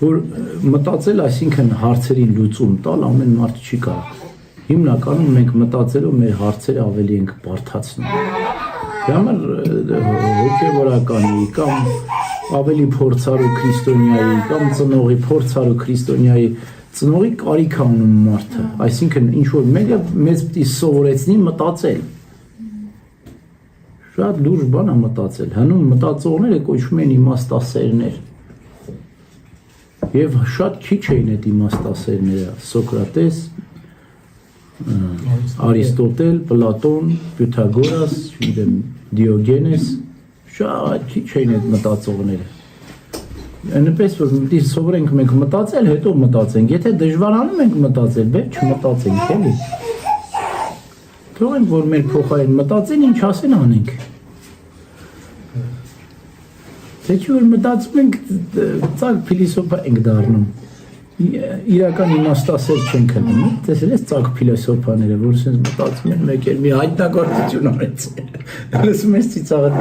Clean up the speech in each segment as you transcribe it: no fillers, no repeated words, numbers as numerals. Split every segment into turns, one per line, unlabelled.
որ մտածել, այսինքն հարցերին լուծում տալ ամեն մարդ չի կարող։ Հիմնականում մենք մտածելով մեր հարցերը ավելի ենք բարդացնում։ Դրա համար հոգևորականի կամ ավելի փորձառու քրիստոնյայի կամ ծնողի փորձառու քրիստոնյայի ծնողի կարիք անում մարդը, այսինքն ինչ որ մեկը մեզ պիտի սովորեցնի մտածել։ Շատ լուրջ բան է մտածել, հնում մտածողները կոչվում են իմաստասերներ։ Եվ շատ քիչ էին այդ իմաստասերները, Սոկրատես, Արիստոտել, Պլատոն, Պյութագորաս, Դիոգենես, շատ քիչ էին այդ մտածողները։ Այնպես որ պիտի սովորենք մենք մտածել, հետո մտածենք, եթե դժվարանում ենք մտածել, բայց չմտածենք, էլի։ Թողենք, որ մեր փոխարեն մտածեն, ինչ ասեն անենք։ Թե չի որ մտածում ենք, ծակ փիլիսոփա ենք դառնում։ Իրական իմաստասեր չենք հնում, տեսել ես ծակ փիլիսոփաները, որ ասենց մտածում են մեկ էլ մի հայտնագործություն արեցին։ Լսում ես ծիծաղը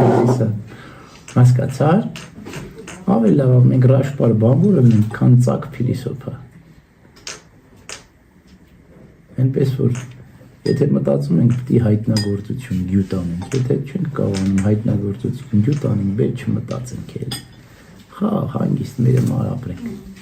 հասկացար։ Ավելի լավ մենք ռաշպար բամբուրը մենք քան ծակ փիլիսոփա։ Այնպես որ եթե մտածում ենք պիտի հայտնագործություն գյուտ անենք, եթե չենք կարողանում հայտնագործություն գյուտ անենք, բեր չմտածենք էլ։ Հանգիստ մեր մար ապրենք։